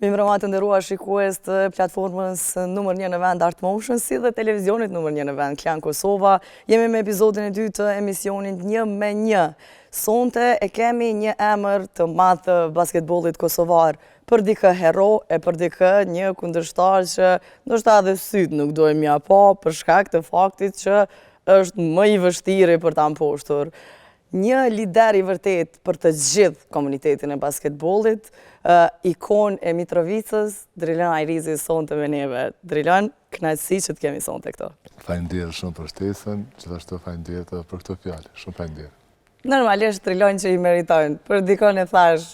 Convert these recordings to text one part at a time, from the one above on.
Mirëmbrëma të nderuar shikues të platformës numër 1 në vend Artmotion, si dhe televizionit numër 1 në vend Klan Kosova. Jemi me epizodin e dytë të emisionit 1 me 1. Sonte e kemi një emër të madh të basketbollit kosovar, për dikë hero e për dikë një kundërshtar që ndoshta edhe syt nuk dojmë ja pa për shkak të faktit që është më i vështirë për ta mposhtur. Një lider i vërtet për të gjithë komunitetin e basketbollit, ikon e Mitrovicës, Drilan Ajrizi sonte me neve. Drilan, kënaqësi që të kemi sonte këto. Faleminderit shumë për ftesën, gjithashtu faleminderit edhe për këtë fjalë. Shumë faleminderit. Normalisht Drilan që i meritojnë. Për dikon e thash,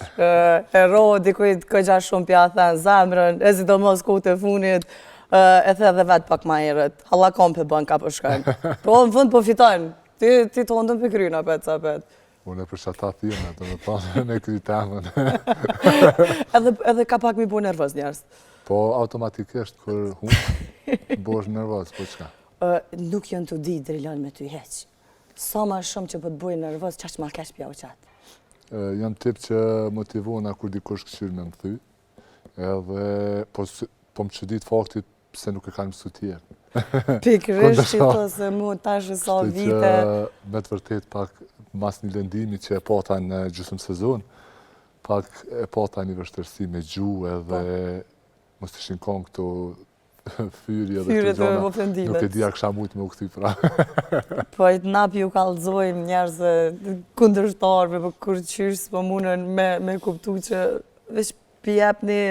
hero, dikujt këgja shumë pja thënë zemrën, e sidomos kohët e funit, e the edhe vetë pak ma herët. Halla kom për bën ka për shkajnë. Po në fund po fitojnë. Ti të ndën për kryna, apet, sa apet. Unë e për shata thime, të më tonë në këtë temën. Edhe ka pak mi bu nervës njerës? Po, automatikisht, kër hunë, bosh nervës, po qka? Nuk jënë të di, Drilan, me ty heq. Sa ma shumë që po të bujë nervës, qa që ma kesh pja u qatë? Jam tip që motivona kur dikush këshirë me më thy, edhe po më që ditë faktit pse nuk e kanë mësu tjerë. Pikërisht që të se mu tash e sa vite. Që me të vërtet pak mas një lëndimi që e pata në gjysmë sezon, pak e pata një vështërsi me gjuhë edhe mos të shinkon këto fyrje dhe të gjona. Nuk e dija kësha mujtë me u këty pra. Po e të napi ju kalzojmë njerëz kundërshtarve, po kur qysh po munën me kuptu që veç pjep një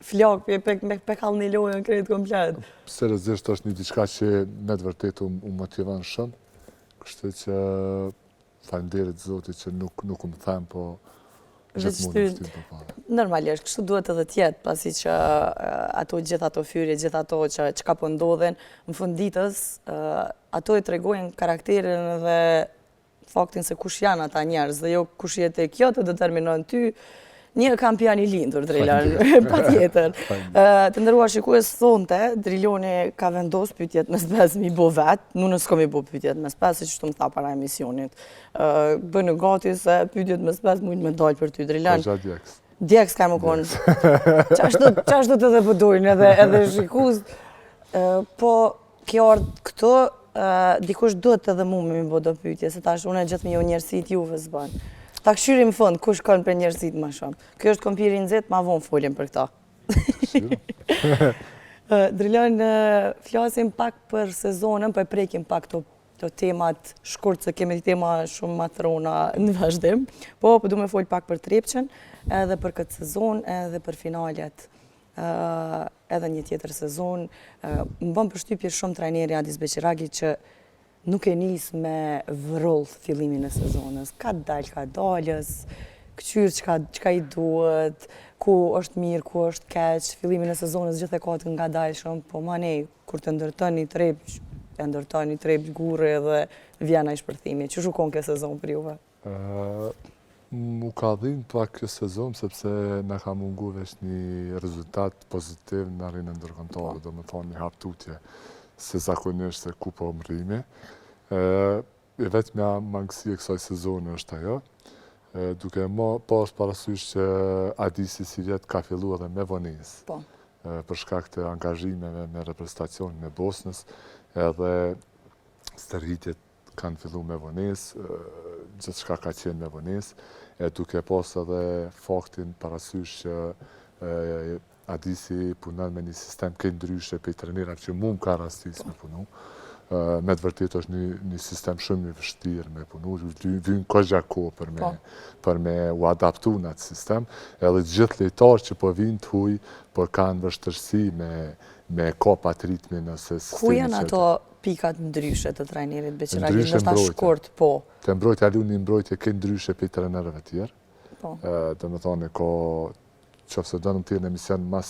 flak, pe kallë një lojën krejtë komplet. Seriozisht është një diçka që me të vërtet u motivon shumë, kështu që faleminderit Zotit që nuk më them, po gjithmonë vështirë për para. Normalisht, kështu duhet edhe tjetë, pasi që gjithë ato fyrje, gjithë ato që ka po ndodhen, në fund ditës, ato i tregojnë karakterin dhe faktin se kush janë ata njerëz, dhe jo kush jetë e kjo të determinon ty. Një kampion i lindur, Drilan, pa tjetër. Të nderuar shikues, thonte, Driloni ka vendos pyetjet me spes mi bo vetë, nuk s'kom i bo pyetjet me spes, si që të më tha para emisionit. Bënë gati se pyetjet me spes mujnë me dalë për ty, Drilan. Përgja djeks. Djeks ka më konë. Qashtu të dhe pëdojnë edhe shikus. Po, kjo ardë këto, dikush duhet edhe mu me mi bo do pyetje, se tash unë e gjithë me jo njerësit juve s'banë. Ta këshyrim fund, kush kanë për njerëzit ma shumë. Kjo është kompiri në zetë, ma vonë folim për këta. Drilan, flasim pak për sezonën, për prekim pak të temat shkurt, se kemi tema shumë matrona në vazhdim. Po du me fol pak për Trepqen, edhe për këtë sezon, edhe për finalet, edhe një tjetër sezon. Më bëm përshtypje shumë trajneri Adis Beqiragi që nuk e nisë me vërull fillimin e sezonës. Ka dalës, këqyrë qka i duhet, ku është mirë, ku është keq, fillimin e sezonës gjithë e katë nga dalëshëm, po ma nej, kur të ndërton një trepq gurë edhe vjena i shpërthimi. Që shukon kjo sezon për juve? Mu ka dhimë pak kjo sezon, sepse me ka mungu vesh një rezultat pozitiv në rinë ndërkombëtare, do më thonë një haptutje se zakonisht se ku po mrimi. E vetëmja mangësi e kësaj sezone është ajo, duke pas parasysh që Adisi si vjetë ka fillu edhe me vonesë, për shkak të angazhimeve me reprezentacionin e Bosnës, edhe stërvitjet kanë fillu me vonesë, gjithë shka ka qenë me vonesë, duke pas edhe faktin parasysh që Adisi punon me një sistem këtë ndryshe për i trenirat që mu më ka rastis me punu. Me të vërtet është një sistem shumë i vështirë me punu, vynë këgja ko për me u adaptu në atë sistem, edhe gjithë lejtarë që po vinë të huj, po kanë vështërsi me kapat ritmin ose sistemi. Ku janë ato pikat ndryshe të trajnerit Beqiragi, nështë ta shkurt, po? Të mbrojtja lu një mbrojtje këtë ndryshe për i trenerëve tjerë, dhe me thone ko qofse do në më tjerë në emision mas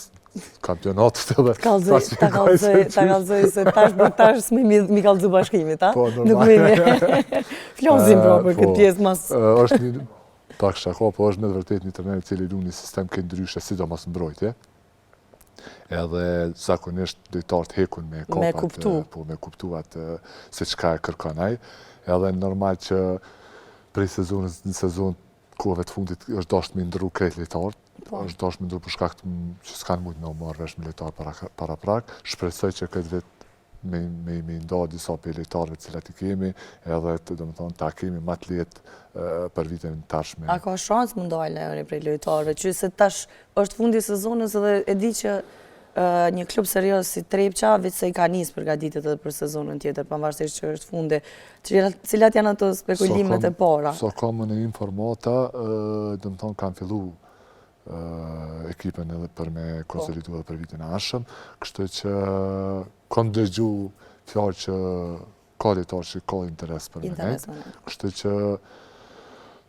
kampionatit edhe... Ta kalzoj se tash s'me mi kalzu bashkimit, ta? Po, normal. Flozim pra për këtë pjesë mas... është një pak shako, po është me të vërtet një trener cili lu një sistem këtë ndryshe, si do mas mbrojtje. Edhe zakonisht dojtarët hekun me kapat, me kuptu atë se qka e kërkanaj. Edhe normal që prej sezonës në sezon kohëve të fundit është dasht me ndërru krejt lejtarët, është dosh me ndur për shkak që s'kanë mujt me u marrë vesh me lojtar para prak. Shpresoj që këtë vit me nda disa për lojtarëve cilat i kemi, edhe ta kemi ma të lehtë për vitin tashme. A ka shansë më ndalë e prej lojtarëve, që se tash është fundi sezonës edhe e di që një klub serios si Trepqa, veç se i ka nisë përgatitet edhe për sezonën tjetër, pavarësisht që është fundi. Cilat janë ato spekulimet e para? So ka më në informata, kanë fillu ekipen edhe për me konsolidu edhe për vitin e ardhshëm, kështu që kam dëgju fjalë që ka lojtarë që ka interes për me nejtë, kështu që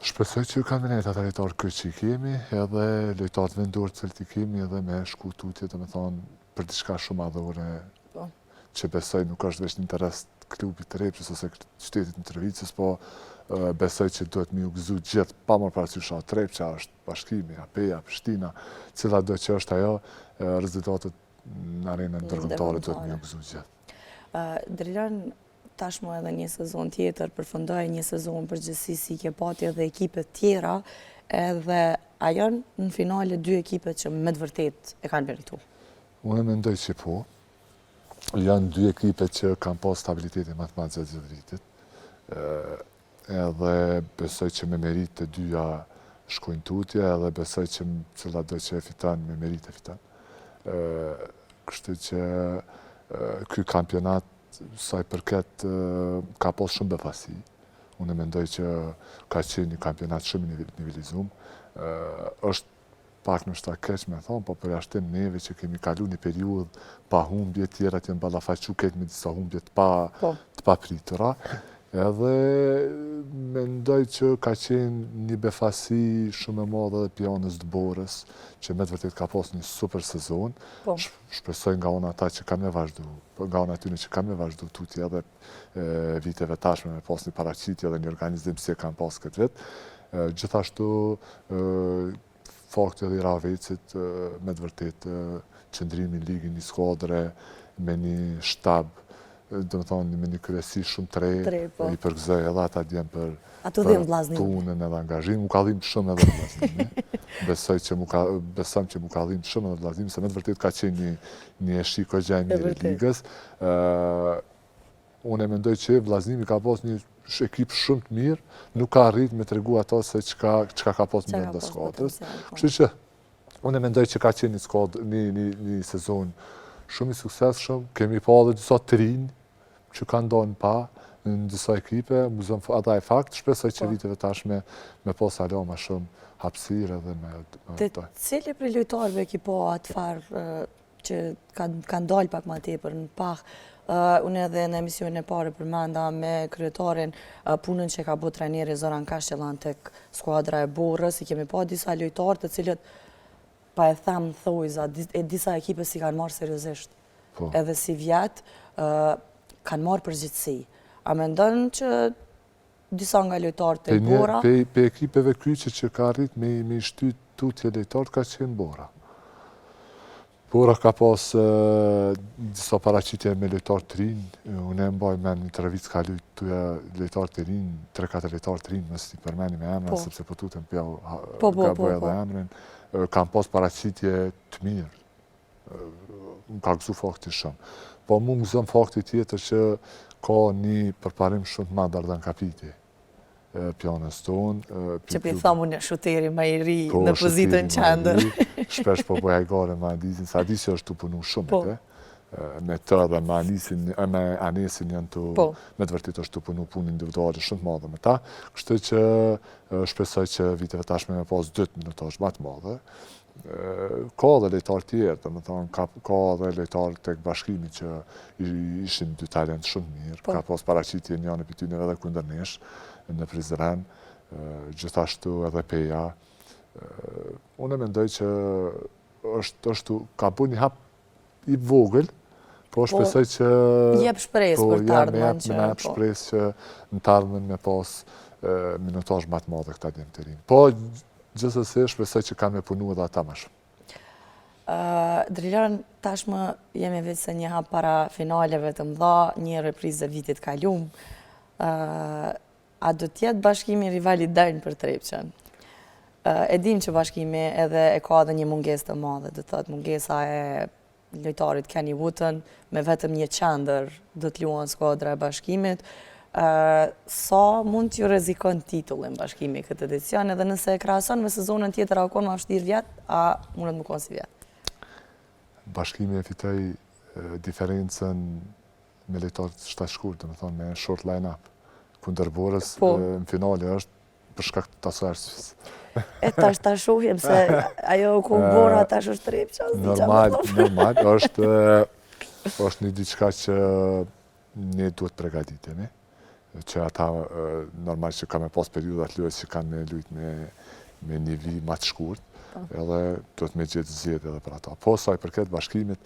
shpresoj që kanë me nejtë ata lojtarë këtë që i kemi, edhe lojtarët vendorë cilët i kemi, edhe me shku tutje të me thonë për diçka shumë madhore, që besoj nuk është veç një interes klubit të Trepqës ose qytetit në Tërvicës, po besoj që duhet me ju gëzu gjithë, pa më parasysh Trepqa, është bashkimi, APEA, Prishtina, cila do që është ajo, rezultatet në arenën ndërkombëtare duhet me ju gëzu gjithë. Drilan, tashmë edhe një sezon tjetër, përfundoj një sezon përgjithësi si ke pati edhe ekipet tjera, edhe a janë në finale dy ekipet që me të vërtet e kanë meritu? Unë mendoj që po. Janë dy ekipet që kanë pas stabilitetin më të madh gjatë vitit. Edhe besoj që me merit të dyja shkojnë tutje, edhe besoj që cila do që e fitan, me merit e fitan. Kështu që ky kampionat, sa i përket, ka pas shumë befasi. Unë mendoj që ka qenë një kampionat shumë i nivelizum. Është pak në shta keq me thonë, po për jashtim neve që kemi kalu një periudhë pa humbje, tjera të jenë ballafaqu keq me disa humbje të pa pritura. Edhe mendoj që ka qenë një befasi shumë e madhe edhe pjanës të Borës, që me të vërtet ka pas një super sezon. Shpresoj nga ona ata që kanë me vazhdu, nga ona atyne që kanë me vazhdu tutje edhe viteve tashme me pas një paraqitje edhe një organizim si e kanë pas këtë vit. Gjithashtu fakti edhe i Ravecit, me të vërtet qëndrimi në ligën, një skuadre me një shtab, do më thonë me një kryesi shumë të re, i përgëzoj edhe ata djenë për punën edhe angazhim, mu ka dhimë shumë edhe vllaznim. Besam që mu ka dhimë shumë edhe vllaznim, se me të vërtet ka qenë një shiko gjaj mirë e ligës. Unë e mendoj që vllaznimi ka pas një ekip shumë të mirë, nuk ka arrit me tregu ato se çka ka pas në brenda skuadrës. Kështu që unë e mendoj që ka qenë një sezon shumë i suksesshëm. Kemi pa edhe disa të rinj që kanë ndonë pa në disa ekipe, ata e fakt, shpresoj që viteve tashme me pas alo ma shumë hapësirë edhe me... Të cili prej lojtarëve ki po atë farë që kanë dalë pak ma tepër në pak, unë edhe në emision e pare përmenda me kryetarin punën që ka bo trajneri Zoran Kashqelan tek skuadra e Borës, i kemi pa disa lojtarë të cilët, pa e thamë thojza, e disa ekipe si kanë marë seriozisht, edhe si vjetë, kanë marë përgjithësi. A me ndonë që disa nga lojtarët e Bora... Pe ekipeve kryqe që ka arrit me shty tutje lojtarët ka qenë Bora. Bora ka pas disa paraqitje me lojtarë të rinë, unë e mbaj me një tërëvic ka lujtuja lojtarë të rinë, 3-4 lojtarë të rinë, mësë i përmeni me emra, sepse po tutëm pjau gaboj edhe emrin. Kam pas paraqitje të mirë, më ka gëzu fakti shumë. Po mu më gëzëm fakti tjetër që ka një përparim shumë të madh Ardan Kapiti, pjanës tonë. Që pi thamu në shuteri ma i ri në pozitën qendër. Shpesh po bëja i gare me Adisin, se Adisi është të punu shumë me të dhe me Anesin janë të, me të vërtit është të punu punë individuale shumë të madhe me ta, kështu që shpresoj që viteve tashme me pas 2 minutash më të madhe. Ka dhe lojtarë tjerë, dhe më thonë, ka dhe lojtarë tek bashkimi që ishin 2 talent shumë mirë, ka pas paraqitje një anë për tyne edhe kundërnesh në Prizren, gjithashtu edhe Peja. Unë e mendoj që ka bu një hap i vogël, po shpresoj që... Jep shpresë për të ardhmen që... Jep shpresë që në të ardhmen me pas minutash më të madhe këta djemë të rinë. Po, gjithsesi shpresoj që kanë me punu edhe ata më shumë. Drilan, tashmë jemi vetë se një hap para finaleve të mëdha, një reprizë e vitit kalum. A do tjetë bashkimi rivali dajnë për Trepqen? E dim që bashkimi edhe e ka edhe një mungesë të madhe, do thotë mungesa e lojtarit Kenny Wooten, me vetëm një qendër do të luan skuadra e bashkimit. Sa mund t'ju rrezikon titullin bashkimi këtë edicion, edhe nëse e krahason me sezonën tjetër a konë ma vështirë vjet, a mundet më konë si vjet? Bashkimi e fitoi diferencën me lojtarët shtashkur, do të thonë me short line-up. Kundër Borës në finale është për shkak të asaj arsyes. E tash ta shohim se ajo ku Bora tash është trepça. Normal, është një diçka që ne duhet përgatitemi, që ata normal që ka me pas periudat luajtës që kanë me luajtë me një vi më të shkurt, edhe duhet me gjetë zgjedhje edhe për ata. Po sa i përket bashkimit,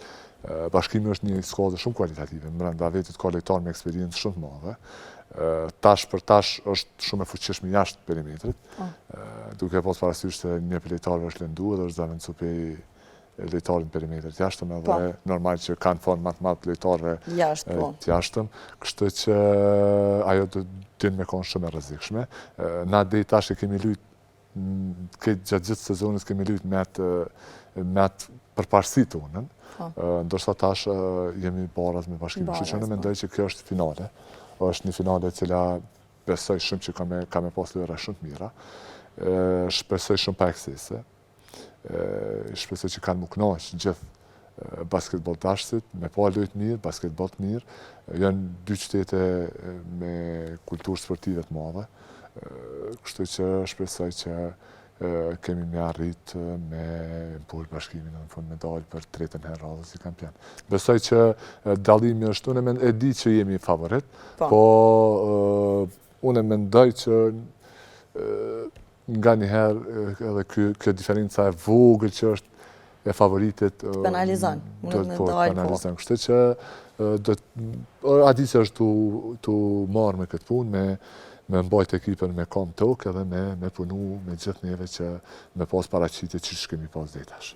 bashkimi është një skuadër shumë kualitative, brenda vetit ka lojtarë me eksperiencë shumë të madhe. Tash për tash është shumë e fuqishme jashtë perimetrit, duke pas parasysh se një për lojtarëve është lënduar dhe është zavendësuar pe lojtarin perimetrit jashtëm, edhe normal që kanë fond më të madh lojtarëve të jashtëm, kështu që ajo do të me konë shumë e rrezikshme. Na deri tash e kemi luajtur gjatë gjithë sezonit kemi luajtur me atë përparësi tonën, ndërsa tash jemi baraz me bashkimin, kështu që ne mendoj që kjo është finale. Është një finale e cila besoj shumë që ka me pas lojra shumë të mira, shpresoj shumë pa eksese, shpresoj që kanë më kënaqur gjithë basketbollastit, me pa lojtë mirë, basketboll të mirë, janë dy qytete me kulturë sportive të madhe, kështu që shpresoj që kemi me arrit me bujë bashkimin në fund medalë për tretën herë radhës si kampion. Besoj që dallimi është, unë e di që jemi favorit, po unë mendoj që nga një herë edhe kjo diferenca e vogël që është e favoritit penalizon. Penalizon. Kështu që Adi që është tu marrë me këtë punë, me mbajt ekipën me kam tokë edhe me punu me gjithë neve që me pas paraqitje që kemi pas dhe tash.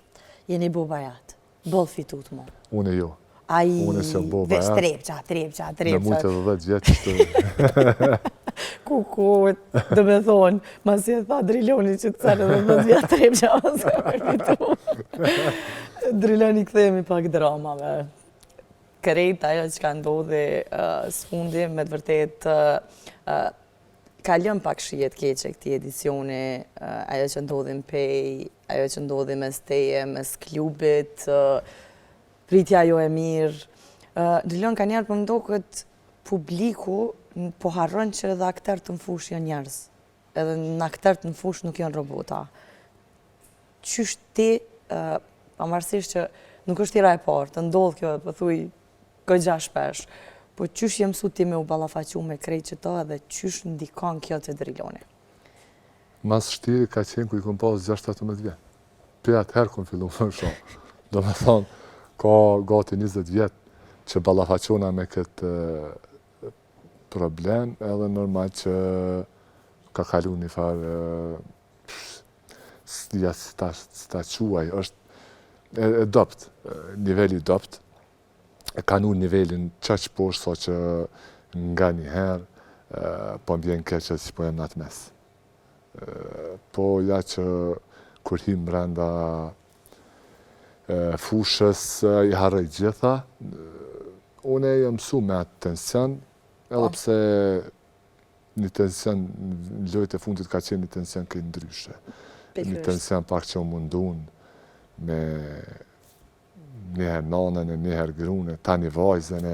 Jeni bo bajat, boll fitut mo. Une jo. Une se bo bajat. Trepqa. Me mujtë edhe 10 vjetë që Kukut, dhe me thonë, mas e tha Driloni që të cërë edhe 10 vjetë trepqa, mas ka me fitu. Driloni këthejemi pak dramave. Kërejt ajo që ka ndodhi s'fundi, me të vërtet ka lënë pak shijet keqe këtij edicioni, ajo që ndodhi në Pej, ajo që ndodhi mes teje, mes klubit, pritja jo e mirë. Drilon ka njerë për mdokët publiku, po harron që edhe akterët në fush janë njerëz. Edhe në akterët në fush nuk janë robota. Qysh ti, pavarësisht që nuk është tira e parë, të ndodh kjo, pëthuj, këgja shpesh, po qysh jem su ti me u ballafaqu me krejt që ta edhe qysh ndikon kjo të Driloni? Mas shtiri ka qenë ku i kom pas 6-17 vjetë. Për atëherë kom fillu më shumë. Do me thonë, ka gati 20 vjetë që ballafaqona me këtë problem, edhe normal që ka kalu një farë s'ta quaj, është e dopt, niveli dopt, e kanu nivelin qaq poshtë sa që nga një herë po mbjen keqe si po jem në atë mes. Po ja që kur him brenda fushës i harrej gjitha, une jam mësu me atë tension, edhe pse një tension në lojtë e fundit ka qenë një tension këtë ndryshe. Një tension pak që mundun me njëherë nanën, njëherë grune, tani vajzën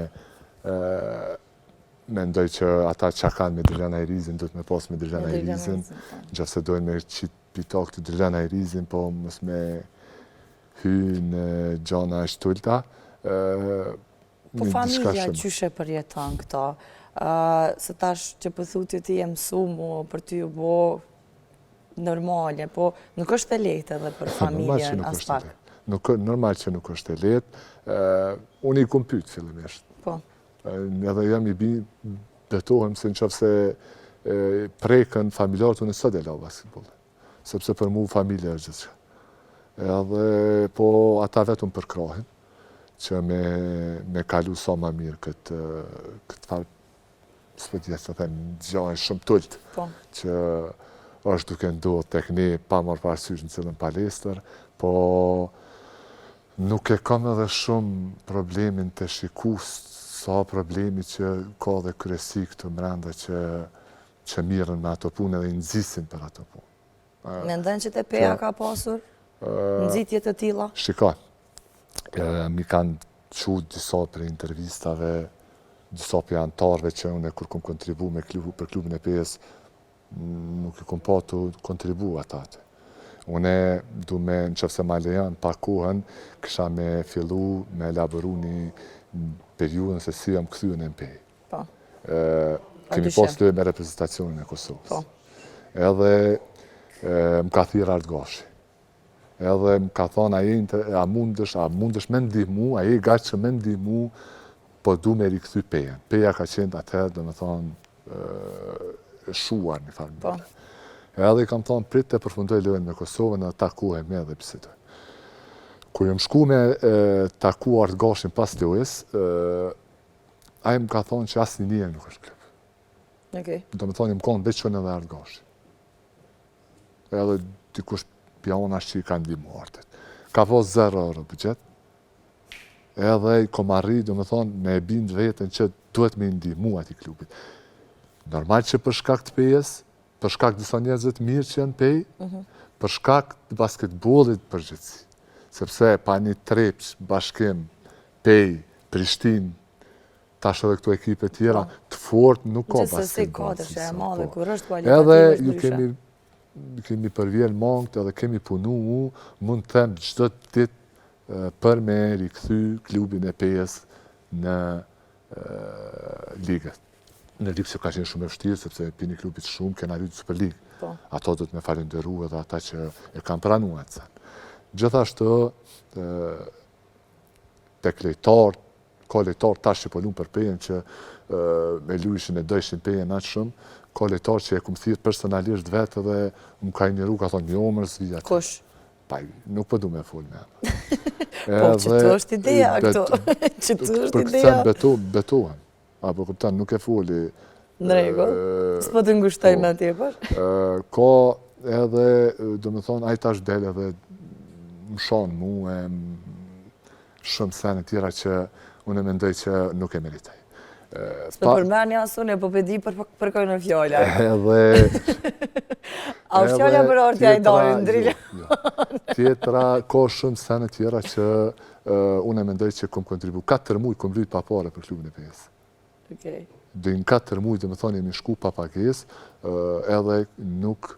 mendoj që ata që kanë me Drilana Irizin, do të me pas me Drilana Irizin, gjëse dojnë me qitë pitak të Drilana Irizin, po mës me hynë gjana e shtullta. Po familja qyshe përjeton këto, se tash që pëthuti ti e mësu mu për ty ju bo normale, po nuk është e lehtë edhe për familjen as pak. Normal që nuk është e lehtë. Unë i kom pyet fillimisht. Po. Edhe jam i betohem se në qoftë se prekën familjarët unë sot e la basketbol. Sepse për mu familje është gjithçka. Edhe po ata vetëm përkrahin që me kalu sa ma mirë këtë farë, s'po t'ja të them, gjahën shumë tullt, që është duke ndodhur tek ne pa marrë parasysh në cilën palestër, po nuk e kam edhe shumë problemin të shikus sa problemi që ka dhe kryesi këtu brenda që mirën me ato punë dhe nxisin për ato punë. Mendon që te PEA ka pasur nxitje të tilla? Shikoj, mi kanë qut disa për intervistave, disa për antarëve që unë kur kom kontribu për klubin e PEA-s, nuk i kom pa të kontribu atate. Une du me, në qëfëse ma lejan pa kohën, kësha me fillu me elaboru një periudën se si jam këthyën e MPE. Po. Kemi pas të me reprezentacionin e Kosovës. Po. Edhe më ka thirë Ardgashi. Edhe më ka thonë, a mundesh me ndihmu, a je gaqë që me ndihmu, po du me rikëthy PEA-n. PEA ka qenë atëherë, do me thonë, shuar një farë mbële. Edhe i kam thonë, prit të përfundoj lojën me Kosovën dhe takuhem me dhe pësitoj. Kur jam shku me taku Ardgashin pas lojës, a i më ka thonë që asë një nuk është klub. Do me thonë, i më konë veçën edhe Ardgashi. Edhe dikush pjonash që i kanë ndihmu artet. Ka po 0 euro budget, edhe i kom arri, do me thonë, me e bindë vetën që duhet me ndihmu ati klubit. Normal që për shkak të PEA-s, për shkak disa njerëzve të mirë që janë PEI, për shkak të basketbollit përgjithësi. Sepse pa një trepç, bashkim, PEI, Prishtinë, tash edhe këto ekipe tjera, të fort nuk ka basketboll. Edhe ju kemi përvjen mangët edhe kemi punu, mund të them çdo ditë për me rikthy klubin e PEA-s në ligët. Në ligë që ka qenë shumë e vështirë, sepse për një klubit shumë kena rritë Super Ligë. Ato do të me falenderu edhe ata që e kam pranuar atë sen. Gjithashtu, tek lejtarë, ka lejtarë tash që po lumë për PEA-n që me lujshin e dojshin PEA-n atë shumë, ka lejtarë që e kumë thirë personalisht vetë dhe më ka njëru, ka thonë një omër zvi atë. Kush? Pa, nuk po du me full me atë. Po, që të është ideja këto. Që të është ideja. Për këtën betohen. Apo këpëtan nuk e foli. Në regull, s'po të ngushtoj me tjepër. Ka edhe, do me thonë, a i tash del edhe më shonë mu e shumë sene tjera që unë e mendoj që nuk e meritaj. S'po përmeni asun e po pedi për kojnë në fjolla. A u fjolla për orë t'ja i dojnë, ndrilla? Tjetra, ka shumë sene tjera që unë e mendoj që kom kontribu. 4 muj kom lujt pa pare për klubin e PEA-s. Dhe në 4 muj, dhe me thonë, jemi shku pa pages, edhe nuk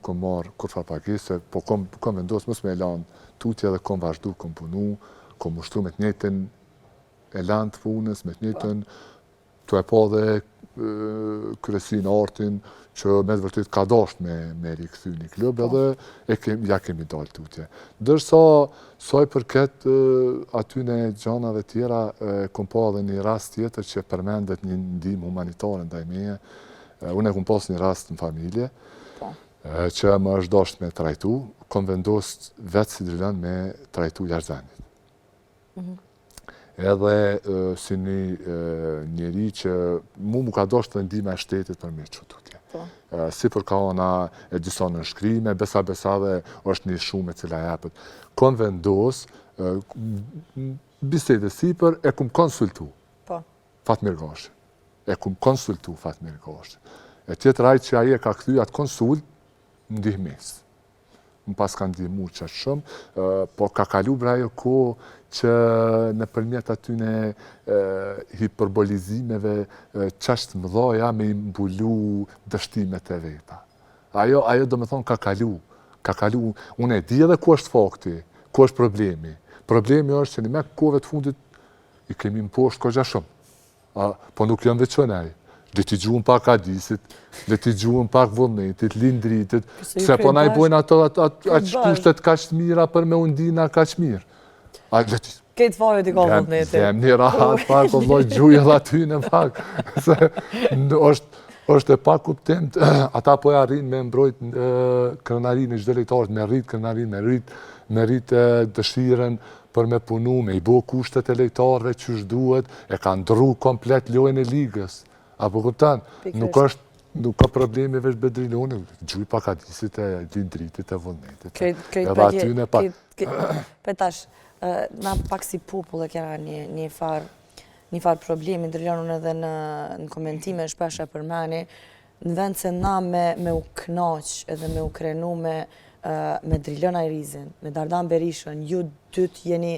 kom marrë kur fa pages, po kom vendosë mësë me elan tutje dhe kom vazhdu, kom punu, kom ushtru me të njëjtin elan të punës, me të njëjtin të e po dhe kryesin artin, që me të vërtet ka dasht me rikëthy një klub, edhe ja kemi dalë tutje. Dërsa, saj përket atyne gjanave tjera, kom pa edhe një rast tjetër që përmendet një ndihmë humanitare ndaj meje. Unë e kom pas një rast në familje, që më është dasht me trajtu, kom vendost vetë si drilën me trajtu Jarzanit. Edhe si një njeri që mu ka dasht të ndihme e shtetit për me që tutje. Si për ka ona e disa në nshkrime, besa dhe është një shumë e cila japët. Kom vendos, bisede sipër, e kum konsultu Fatmir Gashi. E kum konsultu Fatmir Gashi. E tjetër ajtë që aje ka këthy atë konsult, ndihmes. Më pas ka ndihmu që shumë, po ka kalu brajo ko që në përmjet atyne hiperbolizimeve qashtë mëdhoja me imbulu dështimet e veta. Ajo do me thonë ka kalu. Unë e di edhe ku është fakti, ku është problemi. Problemi është që një me kove të fundit i kemi më poshtë kogja shumë. Po nuk jam veçonaj. Le t'i gjuhën pak hadisit, le t'i gjuhën pak vullnetit, lindritit, se po na i bojnë ato kushtet kaq mira për me undina kaq mirë. Këtë fajë t'i ka vullnetit. Jem një rahat pak, o vloj gjuhë edhe aty në pak. është e pak kuptim, ata po e arrin me mbrojt krenarin e çdo lojtarit, me rrit krenarin, me rrit dëshiren për me punu, me i bo kushtet e lojtarëve që duhet, e ka ndru komplet lojën e ligës. Apo kuptan, nuk është nuk ka probleme veç Bedriloni, gjuj pak Adisit e Lindritit e Vullnetit. Edhe aty në pak... Petash, na pak si popull e kena një farë problemi, ndërlonun edhe në komentime shpesh e përmeni, në vend se na me u knaq edhe me u krenu me Drilon Ajrizin, me Dardan Berishën, ju dytë jeni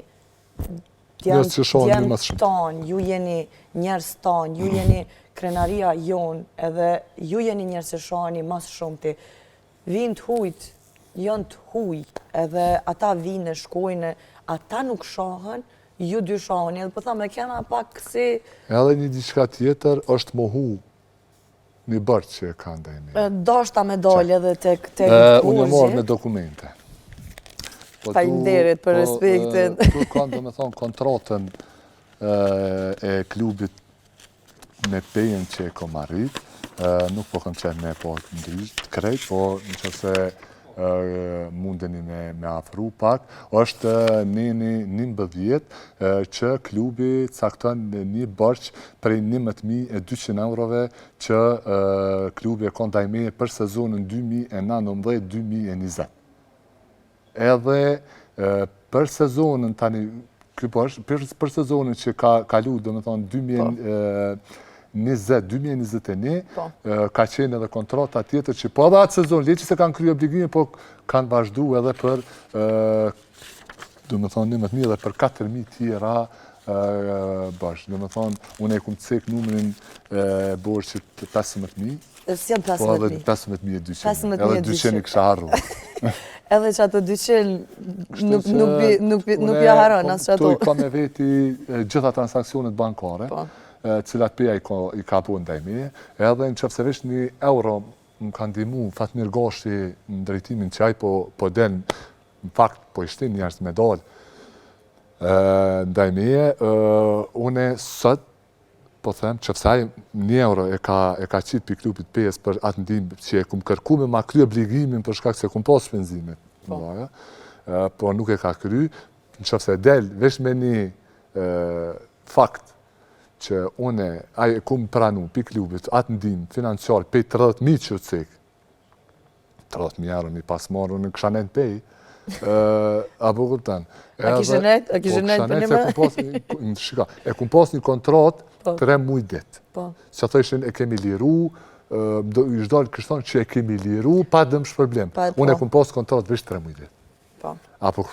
djemë tonë, ju jeni njerës tonë, ju jeni krenaria jonë, edhe ju jeni njerës që shohani mas shumë ti. Vinë të hujt, janë të huj, edhe ata vinë, shkojnë, ata nuk shohën, ju dy shohën, edhe po thamë e kena pak si... Edhe një diçka tjetër është mohu një bërë që e ka ndajmi. Dashta me dalë edhe të unë e morë me dokumente. Faleminderit për respektin. Tu kanë, do me thonë, kontratën e klubit me pejen që e kom arrit, nuk po kam qenë me po të krejt, po në që se mundeni me afru pak, është një 11 që klubi cakton një bërq prej 11.200 eurove që klubi e kondajme për sezonën 2019-2020. Edhe për sezonën tani, për sezonën që ka kalu, do me thonë, 2021, ka qenë edhe kontrata tjetër që po edhe atë sezon, le që se kanë kryo obligime, po kanë vazhdu edhe për, do me thonë, 11.000 edhe për 4.000 tjera bashkë. Do me thonë, unë e kumë cek numërin borçit 15.000, po edhe 15.200, edhe 200 i kësha harru. Edhe që ato 200 nuk ja haron, asë që ato... Tu i ka me veti gjitha transakcionet bankare, cilat peja i ka po ndajmi, edhe në qëfëse vesh një euro më kanë dimu Fatmir Gashi në drejtimin që aj po den, në fakt po ishtin njerës me dalë ndajmi, une sot, po them, qëfëse aj një euro e ka qitë për klubit 5 për atë ndim që e kumë kërku me ma kry obligimin për shkak se kumë pas shpenzimet, po nuk e ka kry, në qëfëse del vesh me një fakt që une, aje kumë pranu për klubit, atë ndim financiar, pej 30.000 që të cek, 30.000 euro një pas marë, unë kësha nejtë pej, apo këptan. A kishë nejtë për një me? Shika, e kumë pas një kontrat 3 muj dit. Që ato ishin e kemi liru, i shdojnë kështon që e kemi liru, pa dëmë shpërblim. Unë e kumë pas kontrat vish 3 muj dit. Apo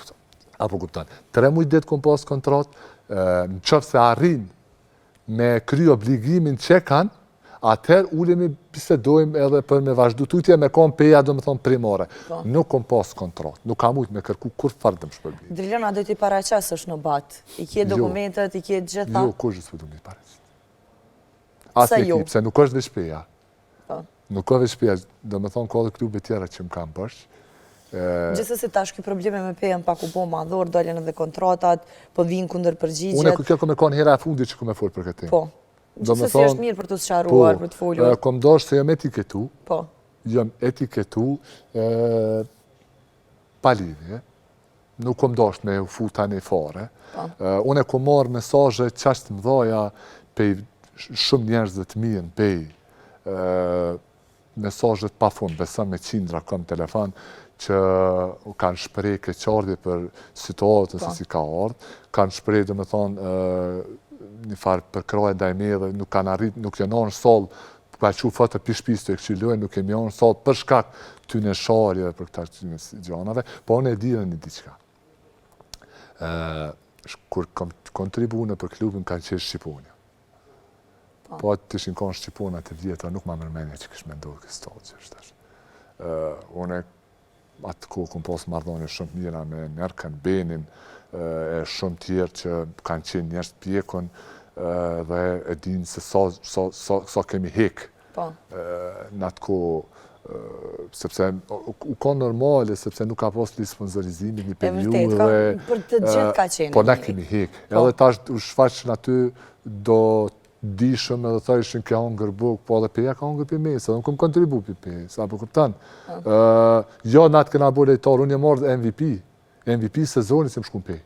këptan. 3 muj dit kumë pas kontrat, në qëfë se arrin me kry obligimin që kanë, atëherë ulemi bisedojmë edhe për me vazhdu tutje me kom peja, do me thonë, primare. Nuk kom pas kontrat, nuk kam ujtë me kërku kur farë dëmë shpërbim. Drilona, do t'i paraqes është në batë? I kje dokumentet, i kje gjitha? Jo, kur gjithë du me t'i paraqes. Asë një ekip, se nuk është veç peja. Nuk është veç peja, do me thonë, ka dhe klube tjera që më kam bërsh. Gjithsesi tash ky probleme me pejen pak u bo madhor, dolën edhe kontratat, po vinë kundër përgjigjet. Unë kjo kom e kanë hera e fundit që kom e folë për këtë. Po. Gjithsesi është mirë për të sqaruar, për të folur. Po, kom dosh se jam etiketu. Po. Jam etiketu pa lidhje. Nuk kom dosh me u fut tani fare. Unë e kom marrë mesazhe qaq të mëdhaja pej shumë njerëzve të mirë, pej mesazhe të pafund, besa me qindra kom telefon, që kanë shprej keqardhje për situatën se si ka ardhë, kanë shprej, do me thonë, një farë për kraje ndajme dhe nuk kanë arrit, nuk janë në salë, ka që fëtë për shpis të e këqilojnë, nuk jemi në salë për shkak të në sharje dhe për këta të në gjanave, po unë e di dhe një diqka. Kur kam kontribunë për klubin, kanë qenë Shqiponia. Po atë të ishin kanë Shqipona të vjetra, nuk ma mërmenja që kështë me ndohë kësë stadë që është. Unë atë ku kom pas mardhone shumë mira me Nerkan Benin, e shumë tjerë që kanë qenë njerës pjekon dhe e dinë se sa kemi hek në atë ku, sepse u ka normale, sepse nuk ka pas li sponsorizimi një periud dhe... Për të gjithë ka qenë. Po na kemi hek. Edhe tash u shfaqën aty do dishëm edhe ta ishin ke hangër buk, po edhe peja ka hangër për mesë, edhe në kom kontribu për pesë, apo këptan. Jo, në atë këna bo lejtarë, unë e marrë MVP sezoni se më shkum pej.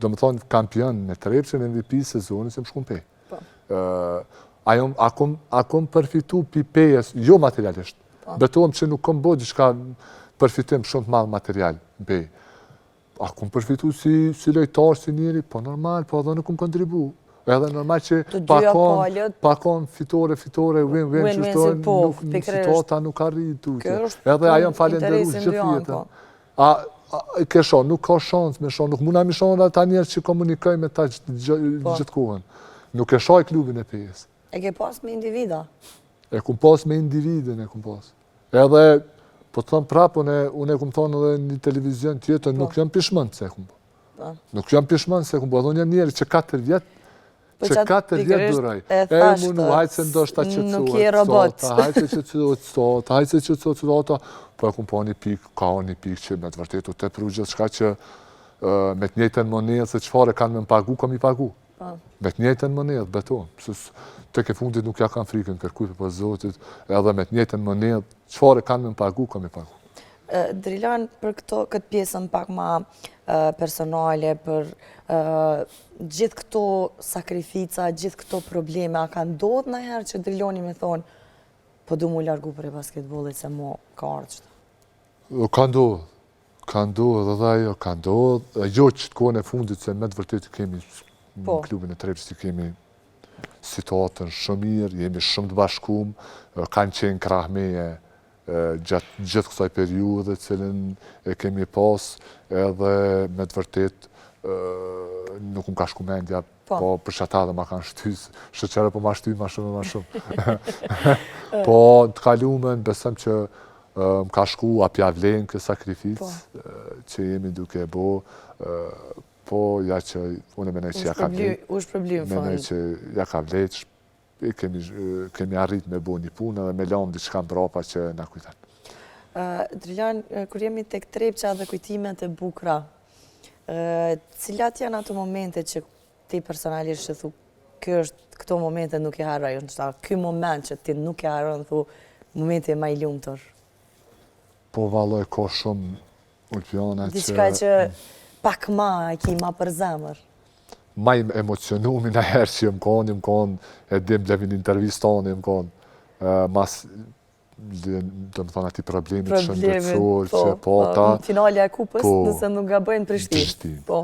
Do më thonë kampion në Trepçën, MVP sezoni se më shkum pej. A kom përfitu pi pejes, jo materialisht. Betohem që nuk kom bo diçka përfitim shumë të madh material, bej. A kom përfitu si lojtar, si njeri, po normal, po edhe nuk kom kontribu. Edhe normal që pakon fitore, win-win, qështore, situata nuk arrit tutje. Edhe ajo më falenderu gjithë jetën. Ke shonë, nuk ka shansë me shonë, nuk muna me shonë ta njerë që komunikoj me ta gjithë kohën. Nuk e shaj klubin e PS. E ke pas me individa? E kum pas me individin, e kum pas. Edhe, po të thëmë prapë, unë e kum thonë edhe një televizion tjetër, nuk jam pishmën se e kum po. Nuk jam pishmën se e kum po. Edhe unë jam njerë që 4 vjetë, që 4 vjetë duraj. E munu, hajtë se ndoshta qëtësuat, hajtë se qëtësuat, hajtë se qëtësuat, po e kum po një pikë, ka një pikë që me të vërtetu të pru gjithë shka që me të njëjtën monedhë, se qëfare kanë me më pagu, kam i pagu. Me të njëjtën monedhë, beton. Të ke fundit nuk ja kanë frikën, kërkuj për Zotit, edhe me të njëjtën monedhë, qëfare kanë me më pagu, kam i pagu. Drilan, për këtë pjesën pak ma personale, për gjithë këto sakrifica, gjithë këto probleme, a ka ndodhë nëherë që Drilani me thonë, po du mu largu për e basketbolit se mo ka ardhështë? Ka ndodhë, edhe ajo ka ndodhë, jo që të kohën e fundit se me të vërtet kemi në klubin e Trepsit kemi situatën shumë mirë, jemi shumë të bashkum, kanë qenë krahmeje gjatë gjithë kësaj periudhe cilën e kemi pas, edhe me të vërtet nuk më ka shku mendja, po për shata dhe ma kanë shtys, shëqere po ma shty ma shumë. Po të kalumen, besëm që më ka shku apja vlen këtë sakrificë që jemi duke bo, po ja që unë menej që ja ka vlet, menej që ja ka vlet, kemi arrit me bo një punë dhe me lamë diçka mbrapa që na kujtan. Drilan, kur jemi tek Trepqa dhe kujtimet e bukra, cilat janë ato momente që ti personalisht që thu, këto momente nuk e harroj, ky moment që ti nuk e harroj, thu, momente ma i lumtur? Po valloj ka shumë ulpjona që... Diçka që pak ma e ki ma për zemër. Ma im emocionumi në herë që jëmë konë, e dim levin intervjistoni, jëmë konë, mas, do më thonë ati problemit shëndetësor, që po ta... Finalja e kupës, nëse nuk ga bëjnë Prishtinë.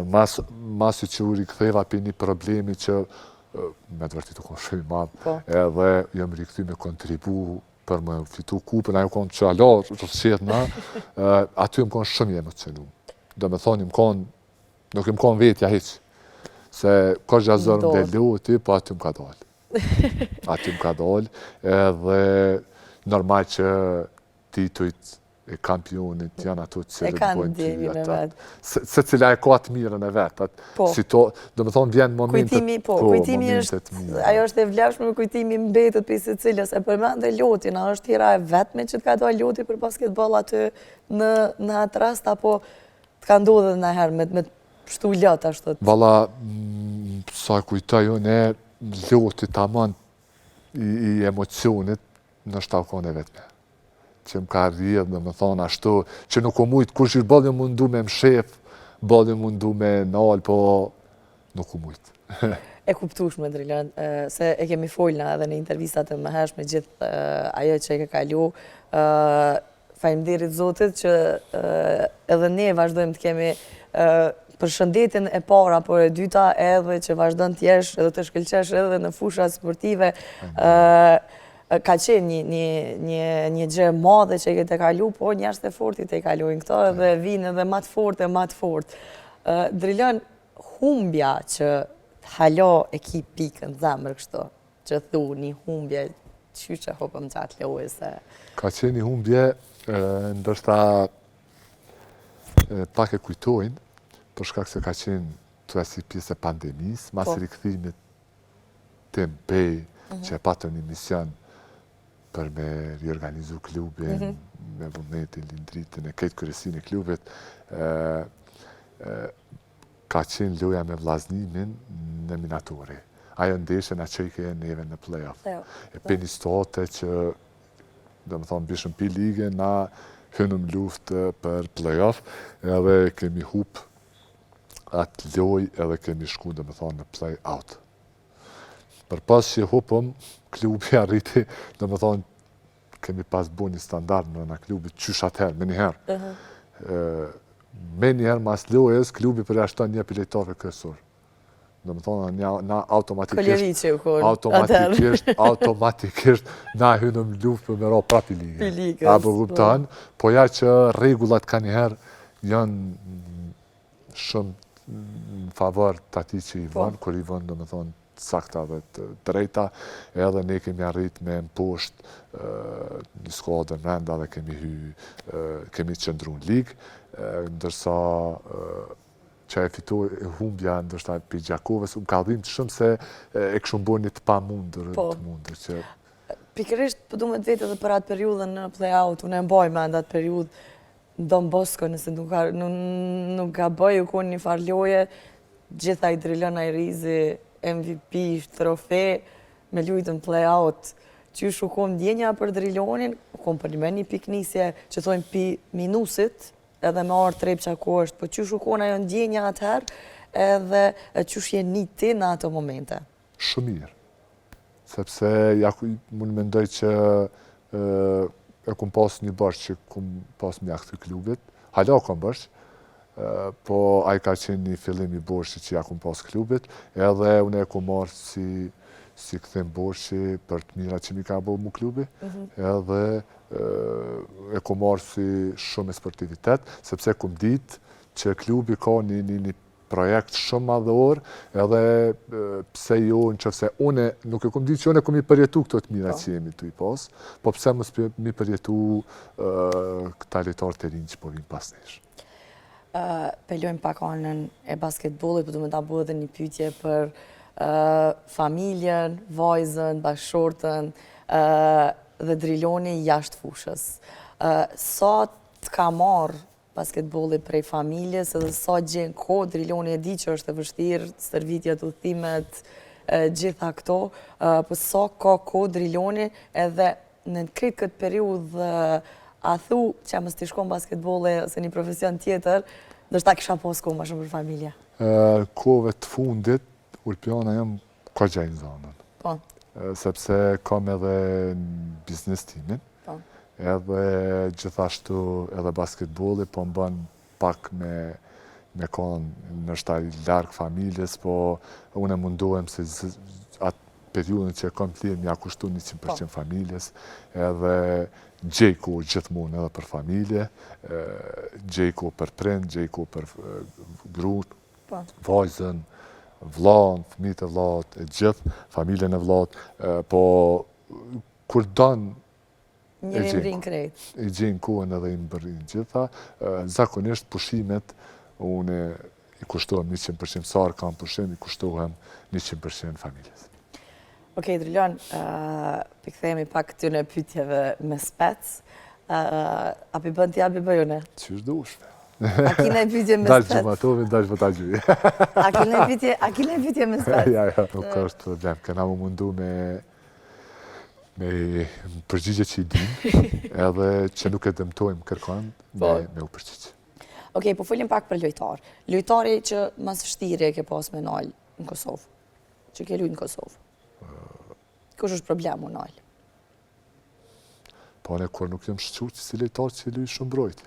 Mas që u riktheva për një problemi që, me të vërtitu konë shumë i madhë, edhe jëmë rikthi me kontribu për më fitu kupën, ajo konë që alo, rëfësit na, aty jëmë konë shumë i emocionum. Do me thonë, nuk jëmë konë vetja heqë. Se ka gjazërëm dhe loti, po aty më ka dalë. Aty më ka dalë, edhe normal që titujt e kampionit janë ato të cilët bojnë ty. Se cila e ka atë mirën e vetë. Do me thonë, vjenë momentet mirë. Ajo është e vlefshme me kujtimi mbetët për se cilës. E përmend dhe lotin, a është tjera e vetme që të ka dalë loti për basketball aty në atë rast, apo të ka ndodhë dhe nëherë me pështu ljatë ashtot? Valla, sa kujtoj unë e lotit tamam i emocionit në shtakon e vetme. Që më ka rrjedhë, dhe më thonë ashtu, që nuk o mujtë, kur që bëllë mundu me më shef, bëllë mundu me nalë, po nuk o mujtë. E kuptushme, Drilan, se e kemi folna edhe në intervistat e më hershme gjithë ajo që e ke kalu. Faleminderit Zotit që edhe ne vazhdojmë të kemi për shëndetin e para, por e dyta edhe që vazhdojnë të jesh edhe të shkëlqesh edhe në fusha sportive. Ka qenë një gjë madhe që e ke kalu, po njerëz të fortit e kalojnë këto edhe vinë edhe më të fort. Drilan, humbja që halo e ki pikën zemër kështu, që thu një humbje, që që hopëm qatë lojë se... Ka qenë një humbje, ndërsta pak e kujtojnë, për shkak se ka qenë të esi pjesë e pandemisë, mas rikthimit të mbej, që e patën një mision për me riorganizu klubin, me vullnetin, lindritin e këtë kërësin e klubit, ka qenë loja me vllaznimin në minatori. Ajo ndeshën a qëjke e neve në play-off. E për një state që, do më thonë, bishëm pi ligë, na hënëm luftë për play-off, edhe kemi hup atë loj edhe kemi shku, do më thonë, në play-out. Për pas që hupëm, klubi arriti, do më thonë, kemi pas bu një standard në klubit qysh atëherë, me njëherë. Me njëherë mas lojës, klubi përjashton një lojtarëve kryesor. Do më thonë, na automatikisht na hynëm luftë për me ra prap i ligë. Apo kupton, po ja që rregullat ka njëherë janë shumë në favor të atij që i vën, kur i vën, do më thonë, sakta dhe të drejta, edhe ne kemi arrit me mposhtë një skuadër brenda dhe kemi qëndru në ligë, ndërsa që e fitoj e humbja ndërsa për Gjakovës, ka dhimë të shumë se e këshu bërë një të pa mundër. Pikërisht, për du me të vetë edhe për atë periudën në play-out, unë e mboj me atë periudë Don Bosco, nëse nuk ka bëj, u konë një farloje, gjitha i drillën a i rizi, MVP, trofe, me lujtën play-out, që u konë djenja për drillonin, u konë për një piknisje që thojnë pi minusit, edhe me arë trep që ako është, po që u konë ajo ndjenja atëherë, edhe që je një ti në ato momente? Shumë mirë, sepse mund mendoj që e kum pas një bërsh që kum pas mjak të klubit, hala kom bërsh, po a i ka qenë një fillim i borshi që ja kum pas klubit, edhe unë e kum marrë si këthim borshi për të mira që mi ka bo mu klubi, edhe e kum marrë si shumë e sportivitet, sepse kum ditë që klubi ka një projekt shumë madhor, edhe pse jo në qëfse une, nuk e kum ditë që une kum i përjetu këto të mira që jemi të i pas, po pse mos mi përjetu këta lojtarë të rinj që po vinë pas nesh. Pelojmë pak anën e basketbollit, po du me ta bu edhe një pyetje për familjen, vajzën, bashkëshortën dhe drilloni jashtë fushës. Sa të ka marrë basketbolli prej familjes, edhe sa gjenë ko, drilloni e di që është e vështirë, stërvitjet, udhimet, gjitha këto, po sa ka ko drilloni edhe në krejt këtë periudhë a thu që mos t'i shkon basketbolli ose një profesion tjetër, ndoshta kisha pas kohë më shumë për familje. Kohëve të fundit, Ulpiana jam ka gjajnë zonën. Po. Sepse kam edhe biznes timin, edhe gjithashtu edhe basketbolli, po më bën pak me konë nështë i largë familjes, po unë mundohem se atë periudën që kam të lirë mja kushtu 100% familjes, edhe gjejko gjithmonë edhe për familje, gjejko për prind, gjejko për grut, vajzën, vllanë, fëmijët e vllat, e gjithë, familjen e vllat, po kur donë Njëri mrin krejt. I gjenë kohën edhe i mbërrin gjitha, zakonisht pushimet, unë i kushtohem 100% sarë kam pushim, i kushtohem 100% familjes. Okej, Drillon, pikthejemi pak këtyne pyetjeve me spec. A pi bën t'ja pi bëjone? Qysh dushme. A kina e pyetje me Dalë spec? gjumatovi, dalë vëta gjuj. A kina e pyetje me spec? Ja, nuk është problem. Këna më mundu me përgjigje që i dim, edhe që nuk e dëmtojmë kërkon, me u përgjigje. Okej, po follim pak për lojtar. Lojtari që mas vështirë e ke pas me nalë në Kosovë, që ke lujtë në Kosovë. Kush është problemu nalë? Po ne kur nuk jam shqurë që si lojtar që i lujtë shumë brojtë.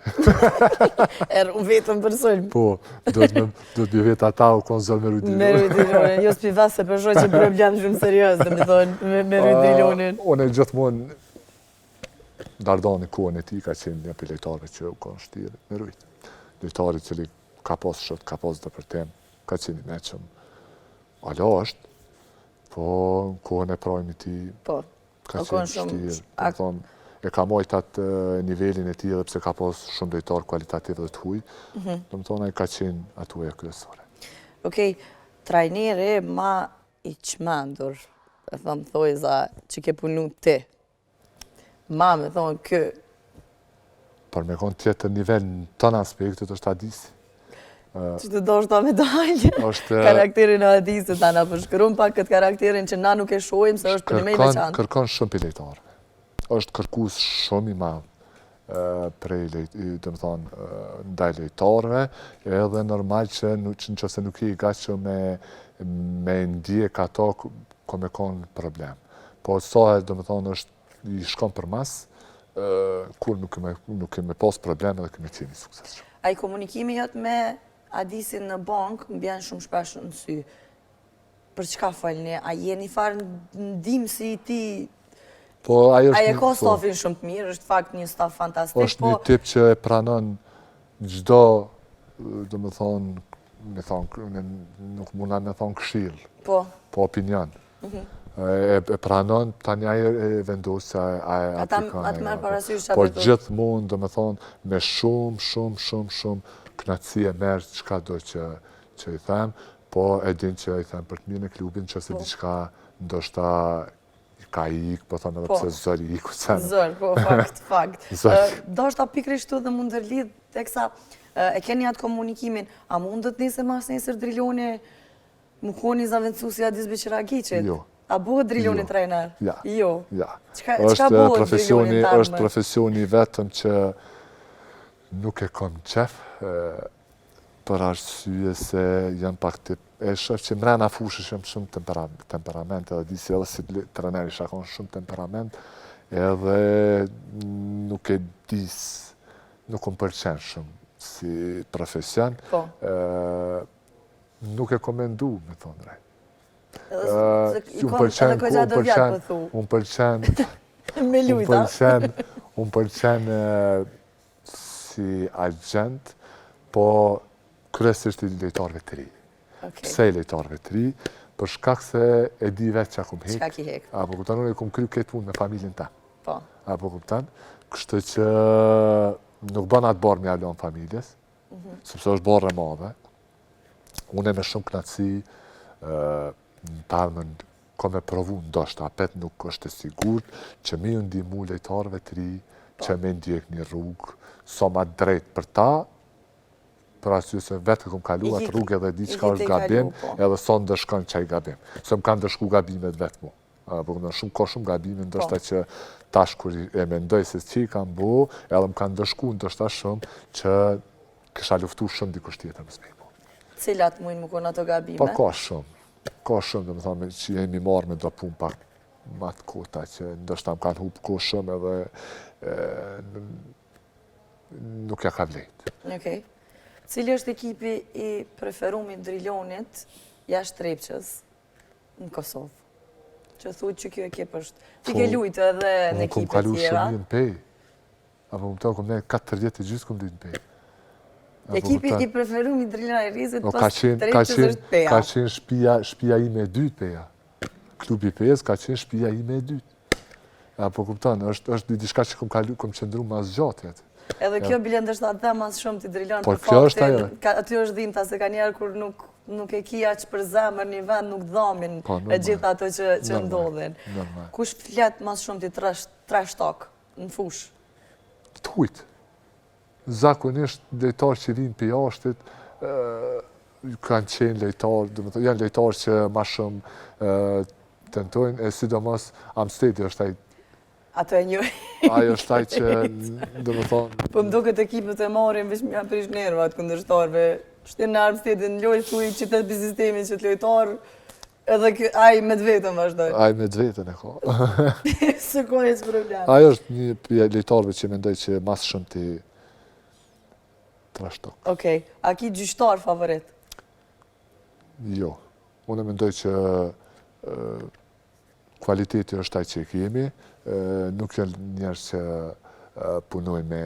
Unë vetëm për sulm. Po, do të bje vetë ata u konë zërë me Rudi Drilonin. Me Rudi Drilonin, jo s'pi vasë se përshoj që problem shumë serios, dhe me thonë, me Rudi Drilonin. Unë e gjithmonë dardani kohën e ti ka qenë një për lojtarëve që u konë shtirë me Rudi. Lojtari që ka pas shët, ka pas dhe për tem, ka qenë i meqëm. Ala është, po kohën e prajmi ti ka qenë shtirë. E ka mojt atë nivelin e ti edhe pse ka pas shumë lojtarë kualitativ dhe të huj, do më thonë e ka qenë atuja kryesore. Okej, trajneri ma i qmendur, e thëmë thojza që ke punu ti, ma me thonë kë. Për me konë tjetër nivel në tënë aspektet është Adisi. Që të do është ta medalje, karakterin e Adisit, ta na përshkërun pak këtë karakterin që na nuk e shojmë se është për një me i veçanë. Kërkon shumë për lejtarëve. Është kërkus shumë i madhë prej, dhe më thonë, ndaj lejtarëve, edhe normal që në qëse nuk i gaqë me ndje ka ta ka me konë problem. Po sa do me thonë i shkon për mas, kur nuk keme pas probleme dhe keme qeni suksesshëm. A i komunikimi jot me Adisin në bank më bjen shumë shpesh në sy. Për çka falni? A jeni farë ndihmësi i tij? Po ajo Ai e ka stafin shumë të mirë, është fakt një staf fantastik. Është një tip që e pranon çdo, do me thonë, nuk muna me thonë këshill, po opinion. E pranon, tani ai e vendos se ai aplikon. Atë merr parasysh Po gjithmonë, do me thonë, me shumë knatësi e merr çka do që i them, po e din që i them për të mirën e klubin, nëse diçka ndoshta ka ik, po thonë edhe pse zëri iku sen. Zër, po, fakt. Ndoshta pikërisht këtu dhe mund ndërlidh teksa e keni atë komunikimin, a mundet nëse mas nesër Driloni më koni zaventësuesi Adis Beqiragiçit? Jo. A bëhet Driloni trajner? Ja. Jo. Ja. Çka bëhet Driloni trajner? Është profesioni vetëm që nuk e kam qef, për arsye se jam pak tip, e shef që mrena fushës jam shumë temperament, edhe disi edhe si trener isha kon shumë temperament, edhe nuk e dis, nuk më pëlqen shumë si profesion, nuk e komendu, me thonë drejt. Unë pëlqen, unë pëlqen si agent, po kryesisht i lejtarëve të ri. Pse i lejtarëve të ri? Për shkak se e di vetë që akum hek. Çka ki hek? Apo kuptan, unë e kum kry këtë punë me familjen ta. Po. Apo kuptan? Kështu që nuk bën atë barë me alon familjes, sepse është barë e madhe. Unë e me shumë knatësi, në tarmën, ka me provu ndoshta, apet nuk është e sigurt, që me ju ndihmu lejtarëve të ri, që me ndjek një rrugë, sa ma drejt për ta, për arsye se vetë këmë kalu atë rrugë edhe di çka është gabim, edhe sa ndëshkon çaj gabim. Se më kanë ndëshku gabimet vetë mu. Ka shumë gabime, ndoshta që tash kur e mendoj se që i kam bu, edhe më kanë ndëshku ndoshta shumë që kisha luftu shumë dikush tjetër më smej bu. Cilat mujnë më konë ato gabime? Po ka shumë. Ka shumë, dhe më thame, që jemi marrë me do punë pak matë kota, që ndoshta më kanë hupë ko shumë edhe nuk ja ka vlejt. Okej. Cili është ekipi i preferumit Drilonit jashtë Trepçës në Kosovë? Që thuj që kjo ekip është... Ti ke lujtë edhe në ekipe tjera? Unë kom kalu shumë në pej. Apo më të kom ne 4 vjetë e gjithë kom lujtë në pej. Ekipi i preferumit Drilona e Rizit pas Trepçës është peja. Ka qenë shpia ime e dytë peja. Klubi pejës ka qenë shpia ime e dytë. Apo kuptan, është diçka që kom qëndru mas gjatë jetë. Edhe kjo bile ndërsa dhe mas shumë t'i Drilon për faktin, aty është dhimta se ka njerë kur nuk e kia që për zemër një vend nuk dhamin e gjitha ato që ndodhin. Kush flet mas shumë t'i trash talk në fush? T'hujt. Zakonisht lejtarë që vinë për jashtit, kanë qenë lejtarë, janë lejtarë që ma shumë tentojnë, e sidomos Amstedi është taj. Ato e një. Ajo është taj që, do më thonë... Po më do këtë ekipët e marim, veç më janë prish nervat këndërshtarve. Shtin në Armstedin, lojë thuj qytet për sistemin që t'lojtarë, edhe aj me dvetën vazhdoj. Aj me dvetën e ka. Së ka e së problem. Ajo është një për lojtarve që mendoj që mas shumë t'i trashtok. Okej, a ki gjyqtar favorit? Jo. Unë mendoj që kvaliteti është taj që kemi, nuk janë njerës që punojnë me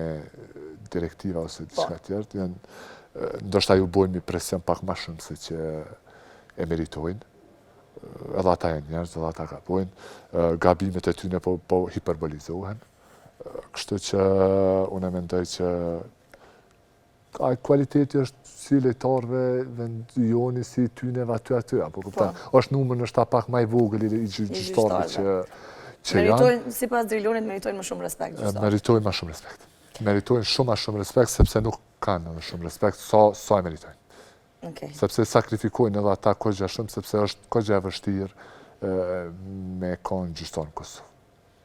direktiva ose diçka tjertë, ndoshta ju bojnë mi presion pak ma shumë se që e meritojnë, edhe ata janë njerës, edhe ata gabojnë, gabimet e tyne po hiperbolizohen, kështu që unë mendoj që kvaliteti është si lejtarve vendjoni, si tyneve aty, apo kuptan. është numër në shta pak ma i vogël i gjyqtarve që janë. Si pas Drilonit meritojnë më shumë respekt gjyqtarve? Meritojnë më shumë respekt. Meritojnë shumë më shumë respekt, sepse nuk kanë edhe shumë respekt, sa e meritojnë. Sepse sakrifikojnë edhe ata kogja shumë, sepse është kogja e vështirë me kanë gjyqtar në Kosovë.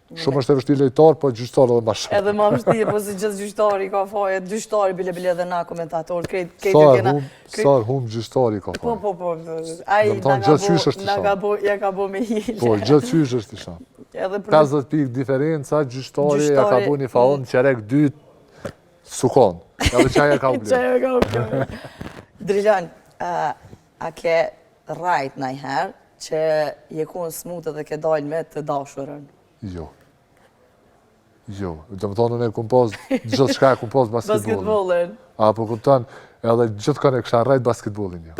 Shumë është e vështirë lojtar, po gjyqtar edhe ma shumë. Edhe ma vështirë, po si gjithë gjyqtari ka faje, gjyqtari bile dhe na komentatorë, Sa hum gjyqtari ka faje. Po, ai ja ka bo me hilë. Po, gjithë qysh është isha. 50 pikë diferenca, gjyqtari ja ka bo një faon, qerek 2 sukon. Edhe qaj ja ka ublim. Drilon, a ke rajt najherë që je kun smutë dhe ke dalë me të dashurën? Jo, do më thonë e kumë pas, gjithë shka e kumë pas basketbolin. Po kuptan, edhe gjithë kanë e kësha rajt basketbolin, jo.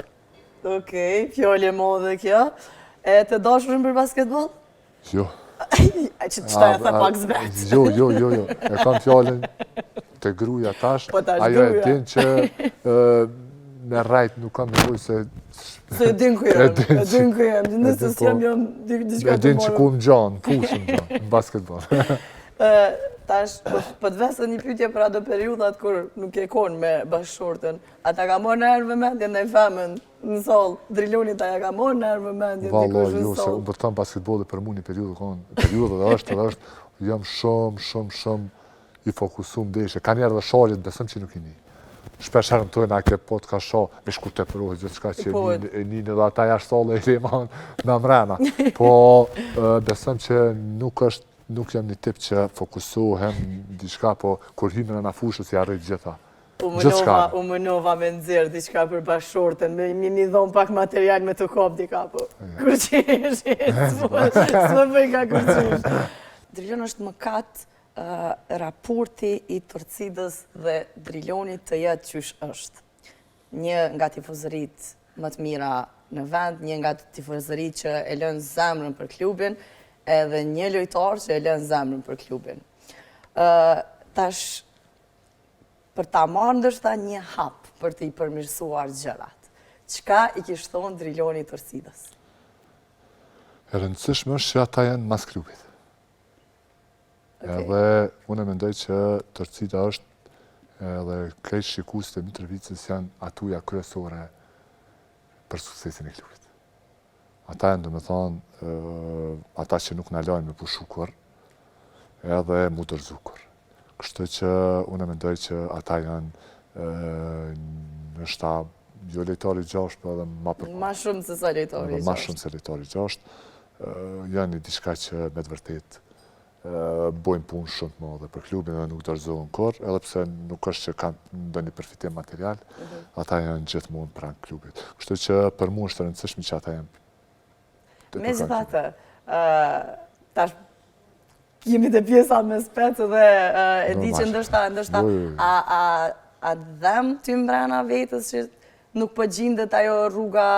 Okej, fjallë e modhe kjo. E të dashurën për basketbol? Jo. Qëta e tha pak zbet. Jo. E kam fjallën të gruja tash, ajo e din që me rajt nuk kam nevoj se... Se e din ku jem, nëse s'jam jam diçka të e din që ku më gjanë, pushëm gjanë, në basketbol. Tash, po të vesë një pytje për ato periudat kur nuk e konë me bashkëshortën, a ta ka morë në erë vëmendje në e femën në solë, Drilonit a ja ka morë në erë vëmendje në dikush në solë? Se unë bërtam basketbolit për mu një periudë dhe është, jam shumë i fokusum deshe. Ka njerë dhe shalit, besëm që nuk i një. Shpesh herën tojnë a ke pot ka sha, me shku të përrohi, gjithë shka që e një dhe ata jashtë sole e leman në mrena. Po, besëm që nuk jam një tip që fokusohem diçka, po kur himen e na fushë si arrit gjitha. U mënova me nëzirë diçka për bashkëshortën, mi dhonë pak material me të kop dika, po kur qesh, s'më bëj ka kur qesh. Drilon është më katë raporti i Torcidës dhe Drilonit të jetë qysh është. Një nga tifozërit më të mira në vend, një nga tifozërit që e lënë zemrën për klubin, edhe një lojtar që e lënë zemrën për klubin. Tash, për ta marrë ndërshëta një hap për të i përmirësuar gjërat, qka i kishtë thonë Driloni Torcidës? E rëndësishme është që ata janë mas klubit. Edhe unë e mendoj që Torcida është edhe krejt shikus të Mitrovicës janë atuja kryesore për suksesin e klubit. Ata janë, do me thonë, ata që nuk në lajnë me pushukur edhe mu dërzukur. Kështu që unë e mendoj që ata janë në shtab, jo lejtari 6, për edhe ma përpër. Ma shumë se sa lejtari 6. Ma shumë se lejtari 6. Janë një diçka që me të vërtet bojnë punë shumë të madhe për klubin dhe nuk dorëzohen kur, edhe pse nuk është që kanë ndonjë përfitim material, ata janë gjithmonë pranë klubit. Kështu që për mua është rëndësishme që ata janë. Megjithatë, tash jemi te pjesa me specë dhe e di që ndoshta a dhem ty mbrana vetës që nuk po gjendet ajo rruga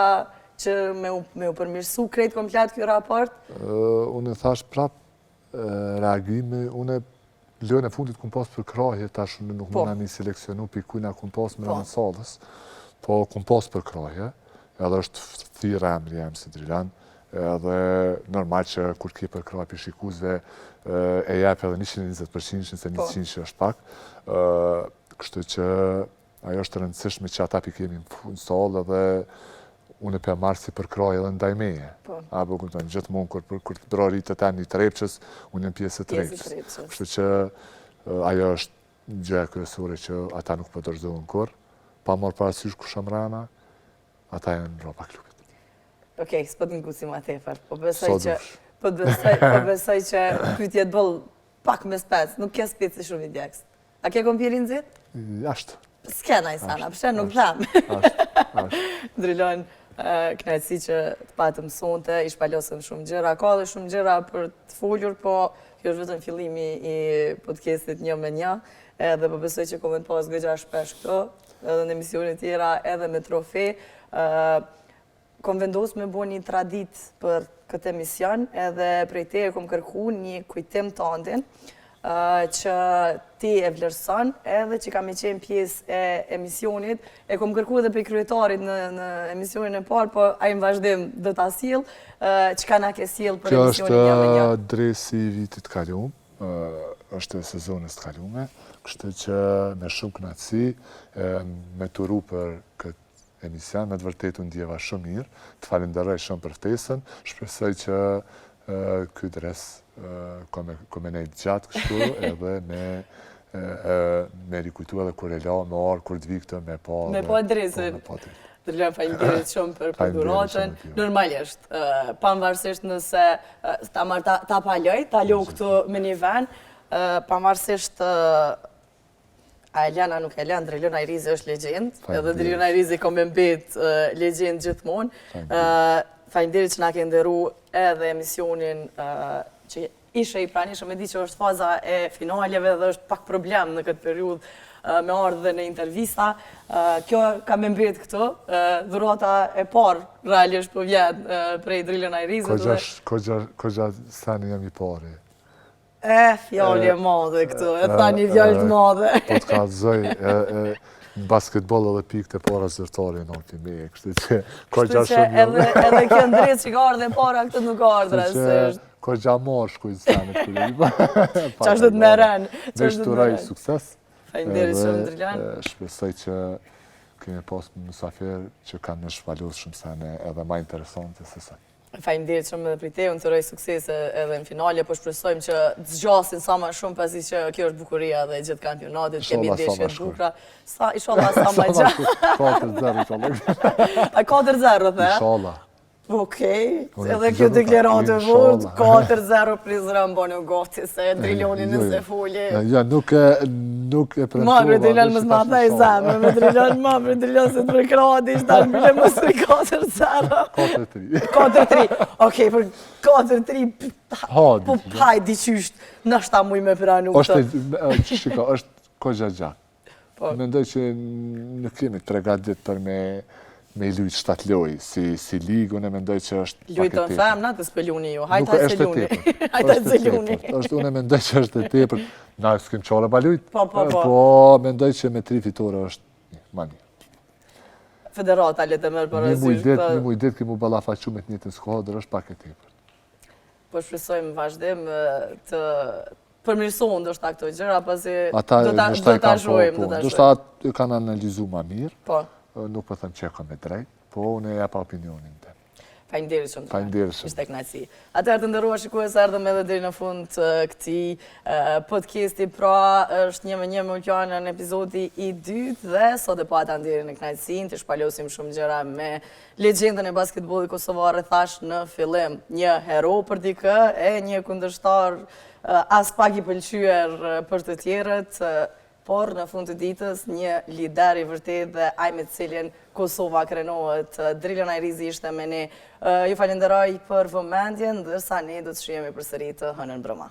që me u përmirësu krejt komplet ky raport? Unë e thash prap reagimi, unë lojën e fundit kumë pas për krahje, tash unë nuk mëna një seleksionu për kujna kumë pas më rënë salës, po kumë pas për krahje, edhe është thira emri jam si Drilan, edhe normal që kur ke për krahje për shikuzve e jep edhe 120%, se 100 që është pak, kështu që ajo është rëndësishme që ata për kemi në salë edhe unë e për marë si për kraj edhe ndaj meje. Apo këmëton, gjithmonë kur të brarit të ten një trepqës, unë jam pjesë të trepqës. Kështu që ajo është gjëja kryesore që ata nuk po dorëzohen kur, pa marë parasysh ku shamrana, ata janë në ropa klubit. Okej, s'po të ngusim ma tepër, po besoj që pyetje të bëllë pak me spec, nuk ke speci shumë i djekës. A ke kompirin zit? Jashtë. S'kena i sana, përshe nuk dhem. Drilon, knajtësi që të patë mësonte, i shpalosën shumë gjëra, ka dhe shumë gjëra për të foljur, po kjo është vetëm fillimi i podcastit 1 me 1, edhe po besoj që koment pas gëgja shpesh këto, edhe në emisionit tjera, edhe me trofe. Kom vendos me bo një tradit për këtë emision, edhe prej te e kom kërku një kujtim të andin, që ti e vlerëson, edhe që kam e qenë pjesë e emisionit, e kom kërku edhe për kryetarit në emisionin e parë, po a i më vazhdim dhe ta silë, që ka na ke silë për emisionin 1 me 1. Kjo është dresi vitit kaluam, është sezonës të kalume, kështu që me shumë kënaqësi, me turu për këtë emision, me të vërtetu ndjeva shumë mirë, të falenderoj shumë për ftesën, shpresoj që ky dres kome nejtë gjatë kështu edhe me rikujtu edhe kur e la me arë, kur të vi këtë me pa... Me pa dresin. Drilon, faleminderit shumë për dhuratën. Normalisht, pavarësisht nëse ta paloj, ta lo këtu me një vend, pavarësisht a Elena nuk e len, Drilon Ajrizi është legjend, edhe Drilon Ajrizi ka me mbet legjend gjithmonë. Faleminderit që na ke nderu edhe emisionin që ishe i pranishëm, e di që është faza e finaleve dhe është pak problem në këtë periudhë me ardhe në intervista. Kjo ka me mbet këtu, dhurata e parë realisht po vjen prej Drilon Ajrizit. Kogja sani jam i pari. Fjalli e madhe këtu, e thani fjalli të madhe. Po të kalzoj, në basketbol edhe pikë të para zërtari në alti me, kështë që kogja shumë jam. Edhe kjo ndrejt që ka ardhe para, këtë nuk ka ardhe rasisht. Kogja marë shkujtë sani të këlliba. Qa është të meren. Me shturaj sukses. Faleminderit shumë, Drilon. Shpresoj që kemi pas mësafir që kanë në shvalus shumë sene edhe ma interesante se sa. Faleminderit shumë edhe prej te, unë të roj suksese edhe në finale, po shpresojmë që të zgjasin sa ma shumë, pasi që kjo është bukuria dhe gjithë kampionatit, kemi ndeshje të bukura. Inshallah sa ma gjatë. 4-0, inshallah. A 4-0, the? Inshallah. Okej, edhe kjo deklaratë e vot, 4-0 prizra më bënë u goti, se Drilonin nëse foli. Ja, nuk e premtuva. Ma, bre Drilon mësë ma thaj zemë, me Drilon, bre Drilon se të prekradi, ishtë dalë bile mësë 4-0. 4-3. 4-3, okej, për 4-3, po hajt diqysht, nështë ta muj me pranu të. Shiko, është kogja gjatë. Mendoj që nuk kemi 3 gadit për me i lujtë 7 loj, si ligë, unë e mendoj që është pak e tepër. Lujtë në femna të spëlluni ju, hajta e seluni. Hajta e seluni. Unë e mendoj që është e tepër, na s'kem qare ba lujtë, po mendoj që me 3 fitore është ma një. Federata le të mërë për asysh. Një mujdet ke mu balafaqu me të njëtën skuadrë është pak e tepër. Po shpresojmë vazhdim të përmirësohen ndoshta këto gjëra, pasi do ta shohim. Ndoshta atë kanë analizu ma mirë. Po. Nuk po thëmë që e ka me drejt, po unë e japa opinionin të. Faleminderit shumë. Faleminderit shumë. Ishte kënaqësi. Atëherë të nderuar shikues, erdhëm edhe deri në fund të këtij podcasti, pra është 1-1 me Ulqanën në epizodi i dytë dhe sot e pata deri në kënaqësinë të shpalosim shumë gjëra me legjendën e basketbollit kosovar, thash në fillim, një hero për dikë e një kundërshtar as pak i pëlqyer për të tjerët. Por në fund të ditës një lider i vërtet dhe ai me të cilin Kosova krenohet. Drilon Ajrizi ishte me ne. Ju falenderoj për vëmendjen, ndërsa ne do të shihemi përsëri të hënën brëma.